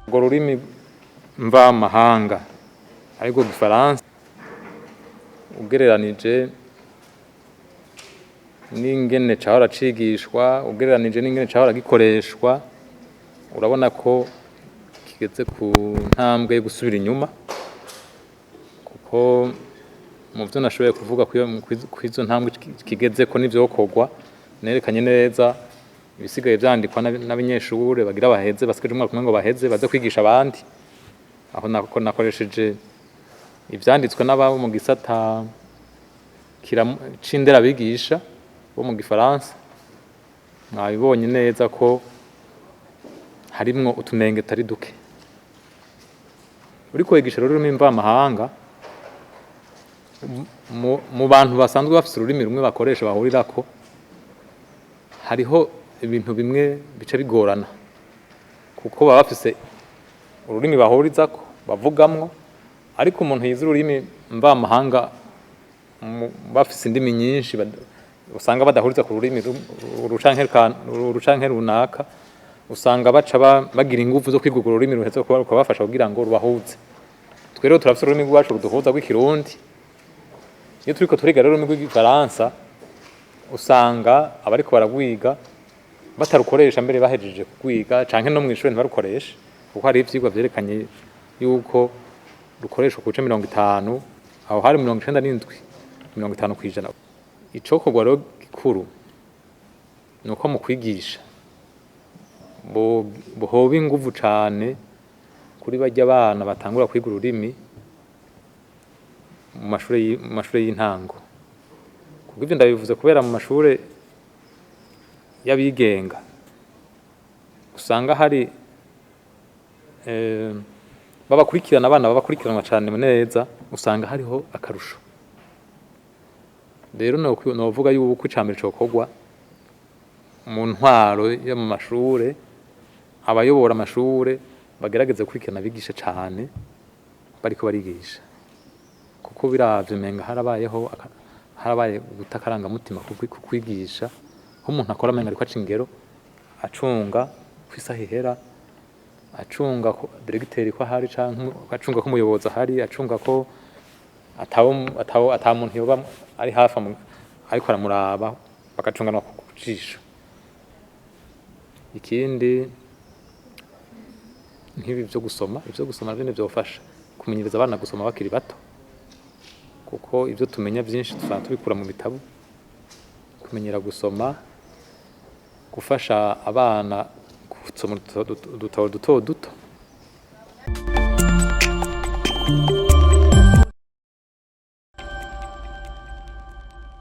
Urwo rurimi mvamahanga ariko Gifaransa ugereranije n'ingene cahora cigishwa, ugereranije n'ingene cahora gikoreshwa, urabona ko kigeze ku ntambwe yo gusubira inyuma, kuko mu vyo nashoboye kuvuga kw'izo ntambwe kigezeko n'ivyokorwa nerekanye neza ibisigaye vyandikwa n'abanyeshure bagira baheze basigaje umwaka umwe ngo baheze baze kwigisha abandi. Aho nakoresheje ivyanditswe n'ababo mu gisata c'indera bigisha bo mu Gifaransa, mwabibonye neza ko harimwo utunenge tari duke. Uriko wigisha ururimi mvamahanga mu bantu basanzwe bafise ururimi rumwe bakoresha bahurirako, hariho ibintu bimwe bica bigorana kuko baba bafise ururimi bahurizako bavugamwo, ariko umuntu yize ururimi mvamahanga bafise indimi nyinshi usanga badahuriza ku rurimi urucanke runaka, usanga baca bagira ingufu zo kwiga urwo rurimi ruheze rukabafasha kugira ngo rubahuze. Twe rero turafise ururimi rwacu ruduhuza rw'ikirundi, iyo turiko turiga rero ururimi rw'igifaransa usanga abariko baragwiga batarukoresha mbere bahejeje kugwiga canke no mw'ishure ntibarukoreshe, kuko hari ivyigwa vyerekanye yuko rukoreshwa ku bice 50, aho hari 97, 50%. Icokorwa rero gikuru nuko mu kwigisha bohoba inguvu cane kuri barya abana batangura kwiga ururimi mu mashure y'intango. Kuko ivyo ndabivuze kubera mu mashure y'abigenga usanga hari abana babakurikiranwa cane neza, usanga hariho akarusho. Rero novuga yuko icambere cokorwa mu ntwaro yo mu mashure, abayobora amashure bagerageza gukurikirana abigisha cane bariko barigisha, kuko biravye umenga harabaye guta akarangamutima ku kwigisha, aho umuntu akora amenga ariko aca ingero, acunga kw'isaha ihera, acunga ko diregiteri ko ahari canke acunga ko umuyobozi ahari, acunga ko ata muntu yoba ari hafi ariko aramuraba, bagacungana ku jisho. Ikindi nk'ibi vyo gusoma navyo vyofasha kumenyereza abana gusoma bakiri bato, kuko ivyo tumenya vyinshi dusanga tubikura mu bitabo. Kumenyera gusoma, gufasha abana gusoma udutabo duto duto